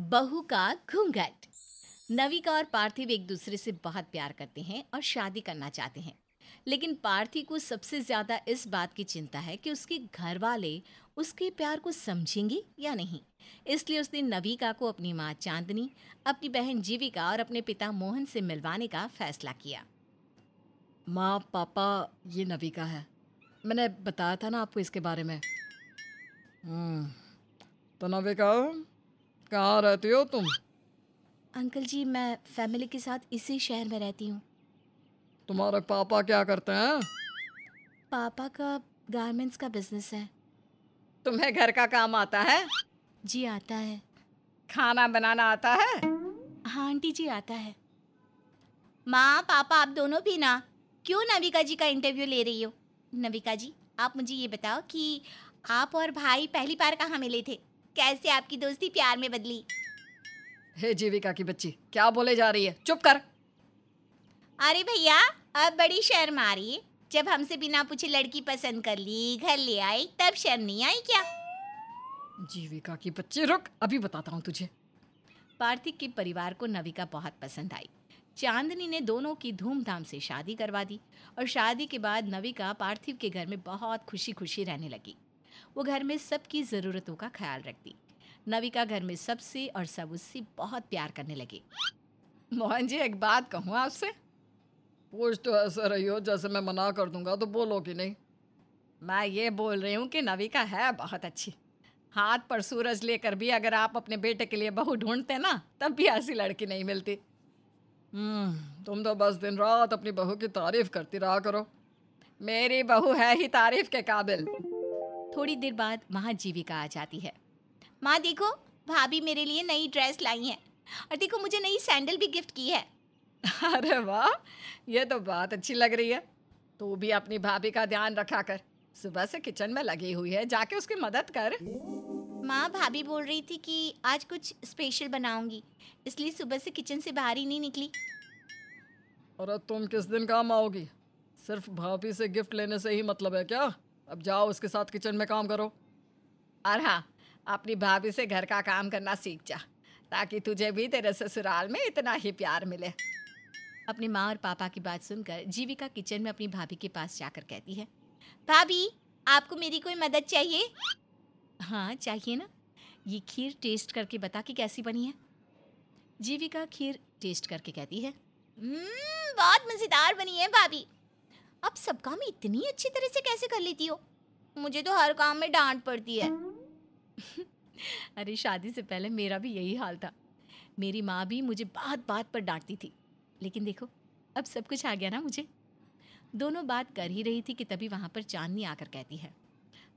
बहू का घूंघट। नविका और पार्थिव एक दूसरे से बहुत प्यार करते हैं और शादी करना चाहते हैं। लेकिन पार्थिव को सबसे ज्यादा इस बात की चिंता है कि उसके घर वाले उसके प्यार को समझेंगे या नहीं। इसलिए उसने नविका को अपनी माँ चांदनी, अपनी बहन जीविका और अपने पिता मोहन से मिलवाने का फैसला किया। माँ पापा, ये नविका है। मैंने बताया था ना आपको इसके बारे में। तो नविका, कहाँ रहती हो तुम? अंकल जी, मैं फैमिली के साथ इसी शहर में रहती हूँ। तुम्हारे पापा क्या करते हैं? पापा का गारमेंट्स का बिजनेस है। तुम्हें घर का काम आता है? जी आता है। खाना बनाना आता है? हाँ आंटी जी आता है। माँ पापा आप दोनों भी ना क्यों नविका जी का इंटरव्यू ले रही हो? नविका जी, आप मुझे ये बताओ कि आप और भाई पहली बार कहाँ मिले थे? कैसे आपकी दोस्ती प्यार में बदली? हे जीविका की बच्ची, क्या बोले जा रही है? चुप कर। अरे भैया, अब बड़ी शर्म आ रही है। जब हमसे बिना पूछे लड़की पसंद कर ली, घर ले आई, तब शर्म नहीं आई क्या? जीविका की बच्ची रुक, अभी बताता हूँ तुझे। पार्थिव के परिवार को नविका बहुत पसंद आई। चांदनी ने दोनों की धूमधाम से शादी करवा दी और शादी के बाद नविका पार्थिव के घर में बहुत खुशी खुशी रहने लगी। वो घर में सबकी ज़रूरतों का ख्याल रखती। नविका घर में सबसे और सब उससे बहुत प्यार करने लगे। मोहन जी, एक बात कहूँ आपसे? पूछ तो ऐसे रही हो जैसे मैं मना कर दूंगा तो बोलो कि नहीं। मैं ये बोल रही हूँ कि नविका है बहुत अच्छी। हाथ पर सूरज लेकर भी अगर आप अपने बेटे के लिए बहू ढूंढते ना, तब भी ऐसी लड़की नहीं मिलती। तुम तो बस दिन रात अपनी बहू की तारीफ करती रहा करो। मेरी बहू है ही तारीफ के काबिल। थोड़ी देर बाद वहाँ जीविका आ जाती है। माँ देखो, भाभी मेरे लिए नई ड्रेस लाई है और देखो मुझे नई सैंडल भी गिफ्ट की है। अरे वाह, ये तो बात अच्छी लग रही है। तू भी अपनी भाभी का ध्यान रखा कर। सुबह से किचन में लगी हुई है, जाके उसकी मदद कर। माँ भाभी बोल रही थी कि आज कुछ स्पेशल बनाऊंगी, इसलिए सुबह से किचन से बाहर ही नहीं निकली। और तुम किस दिन काम आओगी? सिर्फ भाभी से गिफ्ट लेने से ही मतलब है क्या? अब जाओ उसके साथ किचन में काम करो। और हाँ, अपनी भाभी से घर का काम करना सीख जा, ताकि तुझे भी तेरे ससुराल में इतना ही प्यार मिले। अपनी माँ और पापा की बात सुनकर जीविका किचन में अपनी भाभी के पास जाकर कहती है, भाभी आपको मेरी कोई मदद चाहिए? हाँ चाहिए ना। ये खीर टेस्ट करके बता कि कैसी बनी है। जीविका खीर टेस्ट करके कहती है, बहुत मज़ेदार बनी है भाभी। आप सब काम इतनी अच्छी तरह से कैसे कर लेती हो? मुझे तो हर काम में डांट पड़ती है। अरे शादी से पहले मेरा भी यही हाल था। मेरी माँ भी मुझे बात बात पर डांटती थी, लेकिन देखो अब सब कुछ आ गया ना मुझे। दोनों बात कर ही रही थी कि तभी वहाँ पर चांदनी आकर कहती है,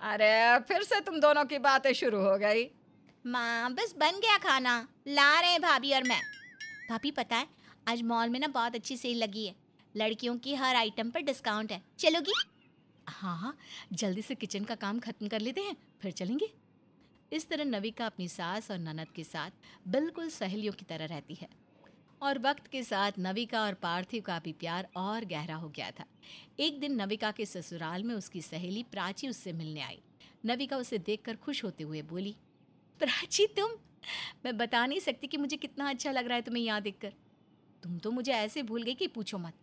अरे फिर से तुम दोनों की बातें शुरू हो गई। माँ बस बन गया खाना, ला रहे हैं भाभी और मैं। भाभी पता है, आज मॉल में ना बहुत अच्छी सेल लगी है। लड़कियों की हर आइटम पर डिस्काउंट है, चलोगी? हाँ हाँ, जल्दी से किचन का काम खत्म कर लेते हैं, फिर चलेंगे। इस तरह नविका अपनी सास और ननद के साथ बिल्कुल सहेलियों की तरह रहती है। और वक्त के साथ नविका और पार्थिव का भी प्यार और गहरा हो गया था। एक दिन नविका के ससुराल में उसकी सहेली प्राची उससे मिलने आई। नविका उसे देखकर खुश होते हुए बोली, प्राची तुम? मैं बता नहीं सकती कि मुझे कितना अच्छा लग रहा है तुम्हें यहाँ देखकर। तुम तो मुझे ऐसे भूल गई कि पूछो मत।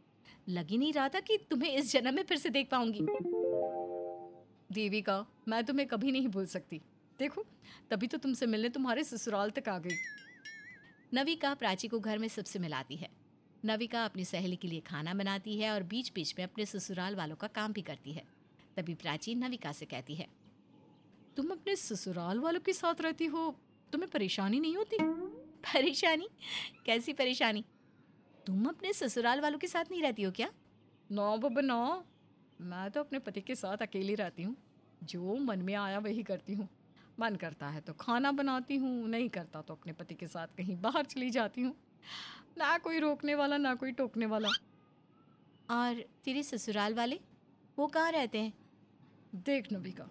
लग ही नहीं रहा था कि तुम्हें इस जन्म में फिर से देख पाऊंगी। देविका, मैं तुम्हें कभी नहीं भूल सकती। देखो, तभी तो तुमसे मिलने तुम्हारे ससुराल तक आ गई। नविका प्राची को घर में सबसे मिलाती है। नविका अपनी सहेली के लिए खाना बनाती है और बीच बीच में अपने ससुराल वालों का काम भी करती है। तभी प्राची नविका से कहती है, तुम अपने ससुराल वालों के साथ रहती हो, तुम्हें परेशानी नहीं होती? परेशानी? कैसी परेशानी? तुम अपने ससुराल वालों के साथ नहीं रहती हो क्या? नो बाबा नो, मैं तो अपने पति के साथ अकेली रहती हूँ। जो मन में आया वही करती हूँ। मन करता है तो खाना बनाती हूँ, नहीं करता तो अपने पति के साथ कहीं बाहर चली जाती हूँ। ना कोई रोकने वाला, ना कोई टोकने वाला। और तेरे ससुराल वाले, वो कहाँ रहते हैं? देख नविका,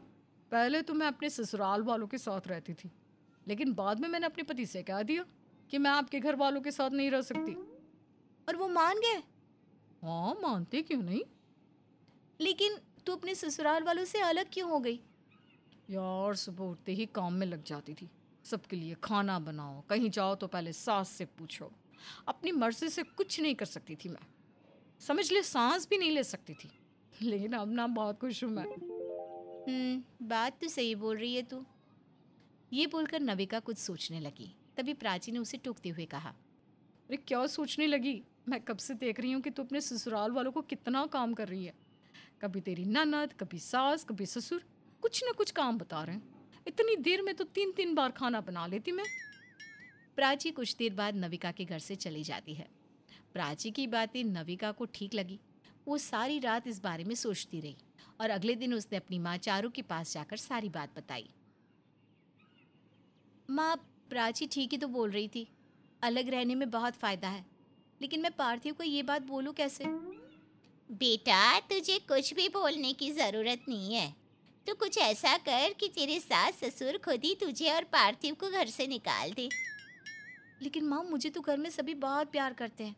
पहले तो मैं अपने ससुराल वालों के साथ रहती थी, लेकिन बाद में मैंने अपने पति से कह दिया कि मैं आपके घर वालों के साथ नहीं रह सकती। और वो मान गए? हाँ, मानते क्यों नहीं। लेकिन तू अपने ससुराल वालों से अलग क्यों हो गई? यार, सुबह उठते ही काम में लग जाती थी। सबके लिए खाना बनाओ, कहीं जाओ तो पहले सास से पूछो। अपनी मर्जी से कुछ नहीं कर सकती थी मैं, समझ ले सांस भी नहीं ले सकती थी। लेकिन अब ना बहुत खुश हूँ मैं। बात तो सही बोल रही है तू। ये बोलकर नविका कुछ सोचने लगी। तभी प्राची ने उसे टोकते हुए कहा, अरे क्या सोचने लगी? मैं कब से देख रही हूँ कि तू अपने ससुराल वालों को कितना काम कर रही है। कभी तेरी ननद, कभी सास, कभी ससुर, कुछ ना कुछ काम बता रहे हैं। इतनी देर में तो 3-3 बार खाना बना लेती मैं। प्राची कुछ देर बाद नविका के घर से चली जाती है। प्राची की बातें नविका को ठीक लगी। वो सारी रात इस बारे में सोचती रही और अगले दिन उसने अपनी माँ चारू के पास जाकर सारी बात बताई। माँ, प्राची ठीक ही तो बोल रही थी, अलग रहने में बहुत फ़ायदा है, लेकिन मैं पार्थिव को ये बात बोलूँ कैसे? बेटा, तुझे कुछ भी बोलने की ज़रूरत नहीं है। तू कुछ ऐसा कर कि तेरे सास ससुर खुद ही तुझे और पार्थिव को घर से निकाल दे। लेकिन माँ, मुझे तो घर में सभी बहुत प्यार करते हैं,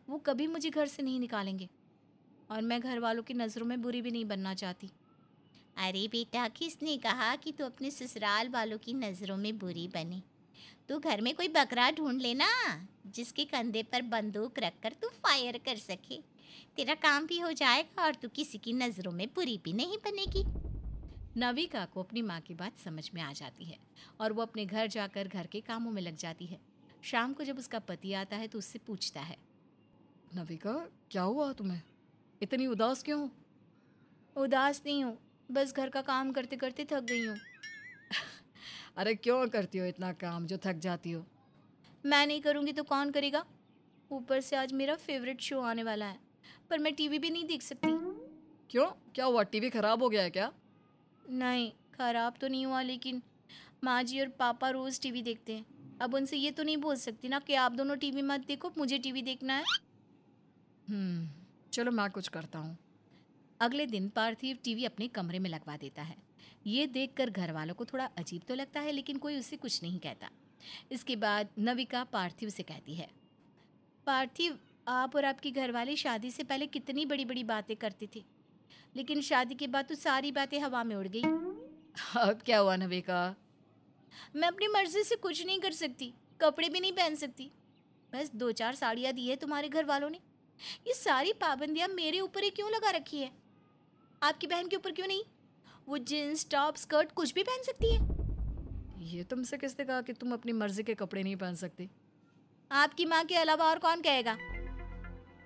वो कभी मुझे घर से नहीं निकालेंगे, और मैं घर वालों की नज़रों में बुरी भी नहीं बनना चाहती। अरे बेटा, किसने कहा कि तू अपने ससुराल वालों की नज़रों में बुरी बने? तू घर में कोई बकरा ढूंढ लेना जिसके कंधे पर बंदूक रखकर तू फायर कर सके। तेरा काम भी हो जाएगा और तू किसी की नज़रों में बुरी भी नहीं बनेगी। नविका को अपनी माँ की बात समझ में आ जाती है और वो अपने घर जाकर घर के कामों में लग जाती है। शाम को जब उसका पति आता है तो उससे पूछता है, नविका, क्या हुआ तुम्हें? इतनी उदास क्यों हो? उदास नहीं हूँ, बस घर का काम करते करते थक गई हूँ। अरे क्यों करती हो इतना काम जो थक जाती हो? मैं नहीं करूँगी तो कौन करेगा? ऊपर से आज मेरा फेवरेट शो आने वाला है, पर मैं टीवी भी नहीं देख सकती। क्यों, क्या हुआ? टीवी खराब हो गया है क्या? नहीं, खराब तो नहीं हुआ, लेकिन माँ जी और पापा रोज़ टीवी देखते हैं। अब उनसे ये तो नहीं बोल सकती ना कि आप दोनों टीवी मत देखो, मुझे टीवी देखना है। चलो मैं कुछ करता हूँ। अगले दिन पार्थिव टीवी अपने कमरे में लगवा देता है। ये देखकर घर वालों को थोड़ा अजीब तो लगता है, लेकिन कोई उससे कुछ नहीं कहता। इसके बाद नविका पार्थिव से कहती है, पार्थिव, आप और आपकी घरवाली शादी से पहले कितनी बड़ी बड़ी बातें करते थे, लेकिन शादी के बाद तो सारी बातें हवा में उड़ गई। अब क्या हुआ नविका? मैं अपनी मर्जी से कुछ नहीं कर सकती, कपड़े भी नहीं पहन सकती। बस 2-4 साड़ियाँ दी है तुम्हारे घर वालों ने। ये सारी पाबंदियाँ मेरे ऊपर ही क्यों लगा रखी है? आपकी बहन के ऊपर क्यों नहीं? वो जीन्स, टॉप, स्कर्ट कुछ भी पहन सकती है। ये तुमसे किसने कहा कि तुम अपनी मर्जी के कपड़े नहीं पहन सकती? आपकी माँ के अलावा और कौन कहेगा?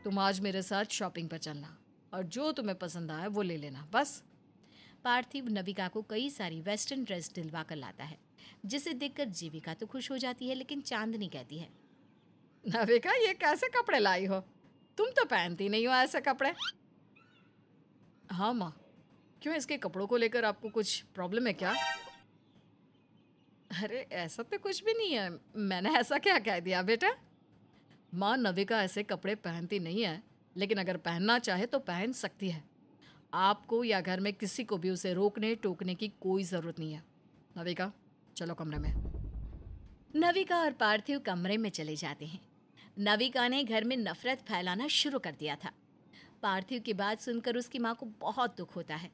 तुम आज मेरे साथ शॉपिंग पर चलना और जो तुम्हें पसंद आए वो ले लेना, बस। पार्थिव नविका को कई सारी वेस्टर्न ड्रेस दिलवा कर लाता है, जिसे देखकर जीविका तो खुश हो जाती है, लेकिन चांदनी कहती है, नविका, ये कैसे कपड़े लाई हो? तुम तो पहनती नहीं हो ऐसे कपड़े। हाँ माँ, क्यों, इसके कपड़ों को लेकर आपको कुछ प्रॉब्लम है क्या? अरे ऐसा तो कुछ भी नहीं है, मैंने ऐसा क्या कह दिया बेटा? माँ, नविका ऐसे कपड़े पहनती नहीं है, लेकिन अगर पहनना चाहे तो पहन सकती है। आपको या घर में किसी को भी उसे रोकने टोकने की कोई ज़रूरत नहीं है। नविका, चलो कमरे में। नविका और पार्थिव कमरे में चले जाते हैं। नविका ने घर में नफरत फैलाना शुरू कर दिया था। पार्थिव की बात सुनकर उसकी माँ को बहुत दुख होता है।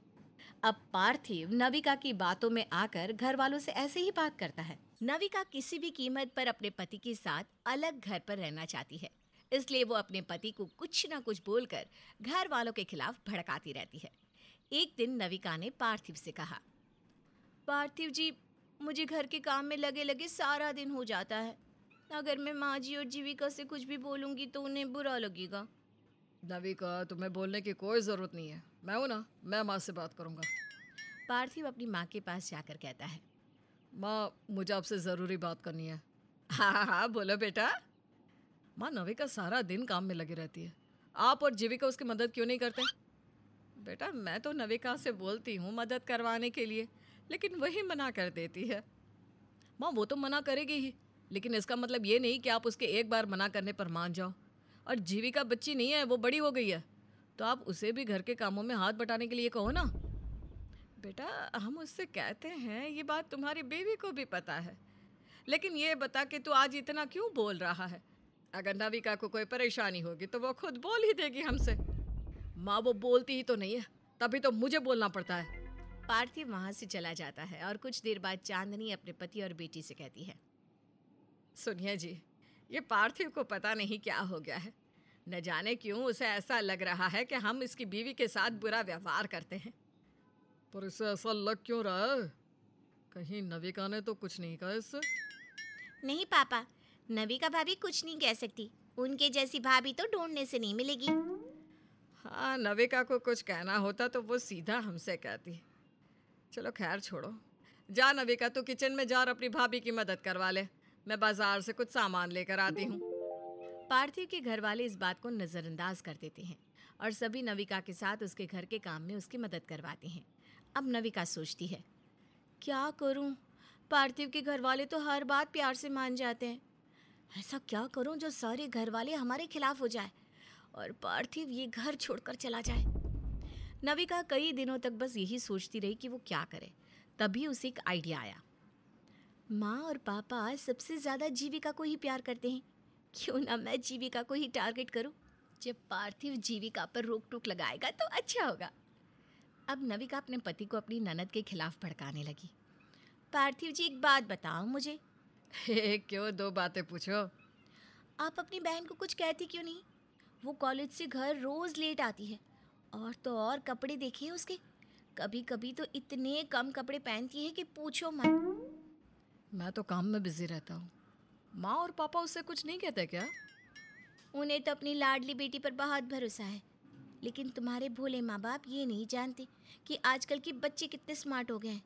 अब पार्थिव नविका की बातों में आकर घर वालों से ऐसे ही बात करता है। नविका किसी भी कीमत पर अपने पति के साथ अलग घर पर रहना चाहती है, इसलिए वो अपने पति को कुछ ना कुछ बोलकर घर वालों के खिलाफ भड़काती रहती है। एक दिन नविका ने पार्थिव से कहा, पार्थिव जी, मुझे घर के काम में लगे लगे सारा दिन हो जाता है। अगर मैं माँ जी और जीविका से कुछ भी बोलूँगी तो उन्हें बुरा लगेगा। नविका, तुम्हें बोलने की कोई ज़रूरत नहीं है, मैं हूँ ना, मैं माँ से बात करूँगा। पार्थिव अपनी माँ के पास जाकर कहता है, माँ, मुझे आपसे ज़रूरी बात करनी है। हाँ हाँ हाँ, बोलो बेटा। माँ, नविका सारा दिन काम में लगी रहती है, आप और जीविका उसकी मदद क्यों नहीं करते? बेटा, मैं तो नविका से बोलती हूँ मदद करवाने के लिए, लेकिन वही मना कर देती है। माँ, वो तो मना करेगी ही, लेकिन इसका मतलब ये नहीं कि आप उसके एक बार मना करने पर मान जाओ। और जीविका बच्ची नहीं है, वो बड़ी हो गई है, तो आप उसे भी घर के कामों में हाथ बटाने के लिए कहो ना। बेटा, हम उससे कहते हैं, ये बात तुम्हारी बीवी को भी पता है, लेकिन ये बता कि तू आज इतना क्यों बोल रहा है? अगर नविका को कोई परेशानी होगी तो वो खुद बोल ही देगी हमसे। माँ, वो बोलती ही तो नहीं है, तभी तो मुझे बोलना पड़ता है। पार्थिव वहां से चला जाता है और कुछ देर बाद चांदनी अपने पति और बेटी से कहती है, सुनिए जी, ये पार्थिव को पता नहीं क्या हो गया है। न जाने क्यों उसे ऐसा लग रहा है कि हम इसकी बीवी के साथ बुरा व्यवहार करते हैं। पर इसे ऐसा लग क्यों रहा है? कहीं नविका ने तो कुछ नहीं कहा इससे? नहीं पापा, नविका भाभी कुछ नहीं कह सकती। उनके जैसी भाभी तो ढूंढने से नहीं मिलेगी। हाँ, नविका को कुछ कहना होता तो वो सीधा हमसे कहती। चलो खैर छोड़ो, जा नविका तू किचन में जा और अपनी भाभी की मदद करवा ले। मैं बाजार से कुछ सामान लेकर आती हूँ। पार्थिव के घर वाले इस बात को नज़रअंदाज कर देते हैं और सभी नविका के साथ उसके घर के काम में उसकी मदद करवाते हैं। अब नविका सोचती है, क्या करूं? पार्थिव के घर वाले तो हर बात प्यार से मान जाते हैं। ऐसा क्या करूं जो सारे घर वाले हमारे खिलाफ हो जाए और पार्थिव ये घर छोड़कर चला जाए। नविका कई दिनों तक बस यही सोचती रही कि वो क्या करे। तभी उसे एक आइडिया आया। माँ और पापा सबसे ज़्यादा जीविका को ही प्यार करते हैं, क्यों ना मैं जीविका को ही टारगेट करूं। जब पार्थिव जीविका पर रोक टोक लगाएगा तो अच्छा होगा। अब नविका अपने पति को अपनी ननद के खिलाफ भड़काने लगी। पार्थिव जी, एक बात बताओ मुझे। क्यों? दो बातें पूछो। आप अपनी बहन को कुछ कहती क्यों नहीं? वो कॉलेज से घर रोज लेट आती है और तो और कपड़े देखिए उसके, कभी कभी तो इतने कम कपड़े पहनती है कि पूछो मत। मैं तो काम में बिजी रहता हूँ। माँ और पापा उससे कुछ नहीं कहते क्या? उन्हें तो अपनी लाडली बेटी पर बहुत भरोसा है, लेकिन तुम्हारे भोले माँ बाप ये नहीं जानते कि आजकल के बच्चे कितने स्मार्ट हो गए हैं।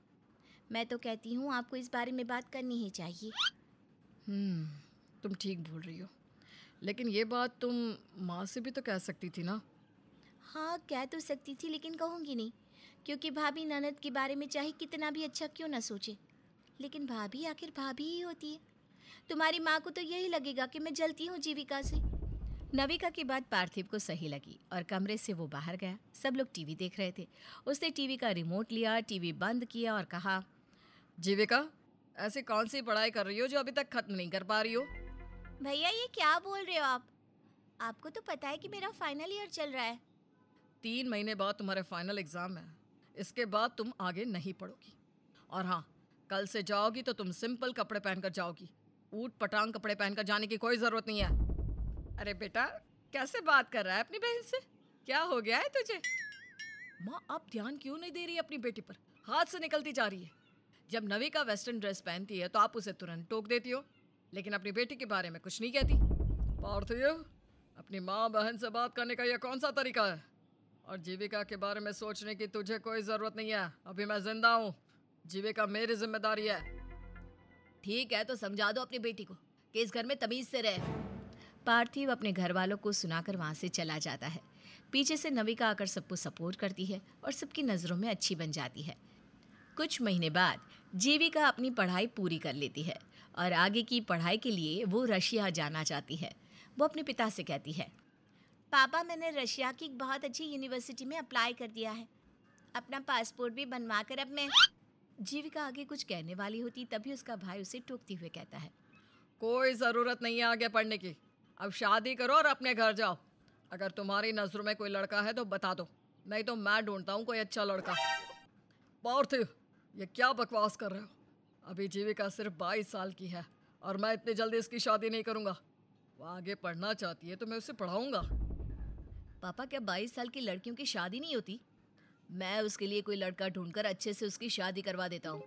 मैं तो कहती हूँ आपको इस बारे में बात करनी ही चाहिए। तुम ठीक बोल रही हो, लेकिन ये बात तुम माँ से भी तो कह सकती थी ना। हाँ, कह तो सकती थी, लेकिन कहूँगी नहीं, क्योंकि भाभी ननद के बारे में चाहे कितना भी अच्छा क्यों ना सोचे, लेकिन भाभी आखिर भाभी ही होती है। तुम्हारी माँ को तो यही लगेगा कि मैं जलती हूँ जीविका से। नविका की बात पार्थिव को सही लगी और कमरे से वो बाहर गया। सब लोग टीवी देख रहे थे। उसने टीवी का रिमोट लिया, टीवी बंद किया और कहा, जीविका, ऐसी कौन सी पढ़ाई कर रही हो जो अभी तक खत्म नहीं कर पा रही हो? भैया, ये क्या बोल रहे हो आप? आपको तो पता है कि मेरा फाइनल ईयर चल रहा है। 3 महीने बाद तुम्हारे फाइनल एग्जाम है। इसके बाद तुम आगे नहीं पढ़ोगी। और हाँ, कल से जाओगी तो तुम सिंपल कपड़े पहनकर जाओगी। ऊट पटांग कपड़े पहनकर जाने की कोई ज़रूरत नहीं है। अरे बेटा, कैसे बात कर रहा है अपनी बहन से? क्या हो गया है तुझे? माँ, आप ध्यान क्यों नहीं दे रही अपनी बेटी पर? हाथ से निकलती जा रही है। जब नविका वेस्टर्न ड्रेस पहनती है तो आप उसे तुरंत टोक देती हो, लेकिन अपनी बेटी के बारे में कुछ नहीं कहती। पार्थिव, अपनी माँ बहन से बात करने का यह कौन सा तरीका है? और जीविका के बारे में सोचने की तुझे कोई ज़रूरत नहीं है। अभी मैं जिंदा हूँ, जीविका मेरी जिम्मेदारी है। ठीक है, तो समझा दो अपनी बेटी को कि इस घर में तमीज़ से रहे। पार्थिव अपने घर वालों को सुनाकर वहाँ से चला जाता है। पीछे से नविका आकर सबको सपोर्ट करती है और सबकी नज़रों में अच्छी बन जाती है। कुछ महीने बाद जीविका अपनी पढ़ाई पूरी कर लेती है और आगे की पढ़ाई के लिए वो रशिया जाना चाहती है। वो अपने पिता से कहती है, पापा, मैंने रशिया की एक बहुत अच्छी यूनिवर्सिटी में अप्लाई कर दिया है। अपना पासपोर्ट भी बनवा कर अब मैं। जीविका आगे कुछ कहने वाली होती तभी उसका भाई उसे टोकते हुए कहता है, कोई ज़रूरत नहीं है आगे पढ़ने की। अब शादी करो और अपने घर जाओ। अगर तुम्हारी नज़रों में कोई लड़का है तो बता दो, नहीं तो मैं ढूंढता हूँ कोई अच्छा लड़का। पार्थिव, ये क्या बकवास कर रहे हो? अभी जीविका सिर्फ 22 साल की है और मैं इतनी जल्दी इसकी शादी नहीं करूँगा। वो आगे पढ़ना चाहती है तो मैं उसे पढ़ाऊँगा। पापा, क्या 22 साल की लड़कियों की शादी नहीं होती? मैं उसके लिए कोई लड़का ढूंढकर अच्छे से उसकी शादी करवा देता हूँ।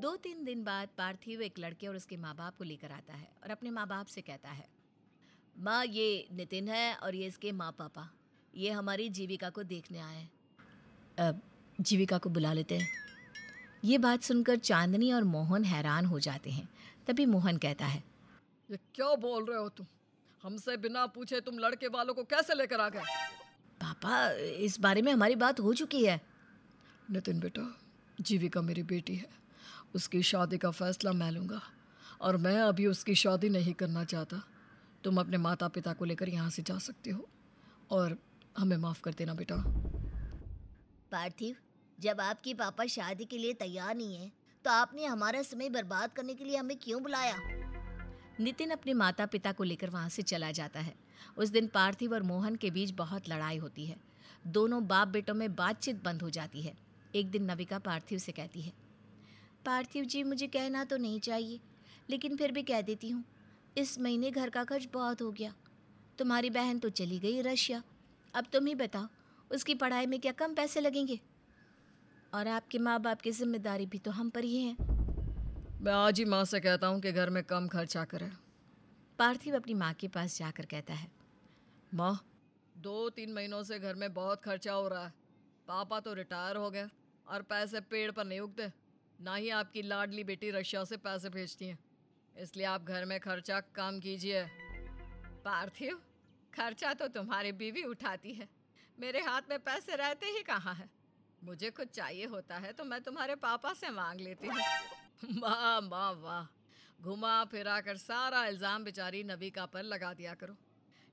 2-3 दिन बाद पार्थिव एक लड़के और उसके माँ बाप को लेकर आता है और अपने माँ बाप से कहता है, माँ, ये नितिन है और ये इसके माँ पापा। ये हमारी जीविका को देखने आए हैं। अब जीविका को बुला लेते हैं। ये बात सुनकर चांदनी और मोहन हैरान हो जाते हैं। तभी मोहन कहता है, ये क्या बोल रहे हो तुम? हमसे बिना पूछे तुम लड़के वालों को कैसे लेकर आ गए? पापा, इस बारे में हमारी बात हो चुकी है। नितिन बेटा, जीविका मेरी बेटी है। उसकी शादी का फैसला मैं लूँगा और मैं अभी उसकी शादी नहीं करना चाहता। तुम अपने माता पिता को लेकर यहाँ से जा सकते हो और हमें माफ़ कर देना बेटा। पार्थिव, जब आपके पापा शादी के लिए तैयार नहीं है तो आपने हमारा समय बर्बाद करने के लिए हमें क्यों बुलाया? नितिन अपने माता पिता को लेकर वहाँ से चला जाता है। उस दिन पार्थिव और मोहन के बीच बहुत लड़ाई होती है। दोनों बाप बेटों में बातचीत बंद हो जाती है। एक दिन नविका पार्थिव से कहती है, पार्थिव जी, मुझे कहना तो नहीं चाहिए, लेकिन फिर भी कह देती हूँ, इस महीने घर का खर्च बहुत हो गया। तुम्हारी बहन तो चली गई रशिया, अब तुम ही बताओ उसकी पढ़ाई में क्या कम पैसे लगेंगे? और आपके माँ बाप की जिम्मेदारी भी तो हम पर ही है। मैं आज ही माँ से कहता हूँ कि घर में कम खर्चा करे। पार्थिव अपनी माँ के पास जाकर कहता है, माँ, 2-3 महीनों से घर में बहुत खर्चा हो रहा है। पापा तो रिटायर हो गए और पैसे पेड़ पर नहीं उगते। ना ही आपकी लाडली बेटी रशिया से पैसे भेजती हैं, इसलिए आप घर में खर्चा कम कीजिए। पार्थिव, खर्चा तो तुम्हारी बीवी उठाती है, मेरे हाथ में पैसे रहते ही कहाँ है। मुझे कुछ चाहिए होता है तो मैं तुम्हारे पापा से मांग लेती हूँ। वाह वाह वाह, घुमा फिरा कर सारा इल्ज़ाम बेचारी नविका पर लगा दिया करो।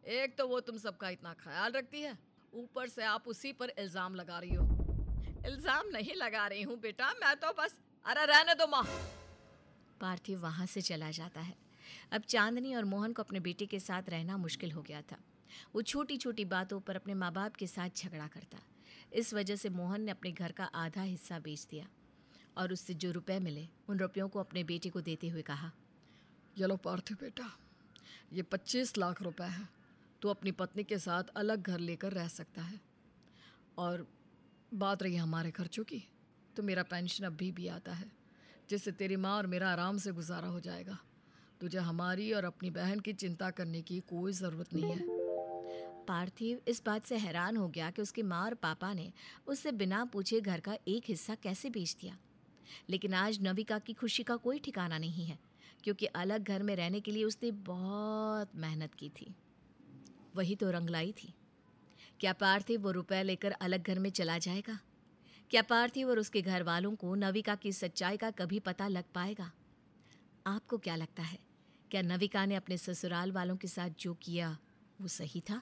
एक तो वो तुम सबका इतना ख्याल रखती है, ऊपर से आप उसी पर इल्ज़ाम लगा रही हो। इल्ज़ाम नहीं लगा रही हूँ बेटा, मैं तो बस, अरे रहने दो माँ। पार्थिव वहाँ से चला जाता है। अब चांदनी और मोहन को अपने बेटे के साथ रहना मुश्किल हो गया था। वो छोटी छोटी बातों पर अपने माँ बाप के साथ झगड़ा करता। इस वजह से मोहन ने अपने घर का आधा हिस्सा बेच दिया और उससे जो रुपए मिले उन रुपयों को अपने बेटे को देते हुए कहा, ये लो पार्थिव बेटा, ये 25 लाख रुपए है। तू अपनी पत्नी के साथ अलग घर लेकर रह सकता है। और बात रही हमारे खर्चों की, तो मेरा पेंशन अभी भी आता है, जिससे तेरी माँ और मेरा आराम से गुजारा हो जाएगा। तुझे हमारी और अपनी बहन की चिंता करने की कोई ज़रूरत नहीं है। पार्थिव इस बात से हैरान हो गया कि उसकी माँ और पापा ने उससे बिना पूछे घर का एक हिस्सा कैसे बेच दिया। लेकिन आज नविका की खुशी का कोई ठिकाना नहीं है, क्योंकि अलग घर में रहने के लिए उसने बहुत मेहनत की थी। वही तो रंगलाई थी। क्या पार्थिव वो रुपए लेकर अलग घर में चला जाएगा? क्या पार्थिव और उसके घर वालों को नविका की सच्चाई का कभी पता लग पाएगा? आपको क्या लगता है, क्या नविका ने अपने ससुराल वालों के साथ जो किया वो सही था?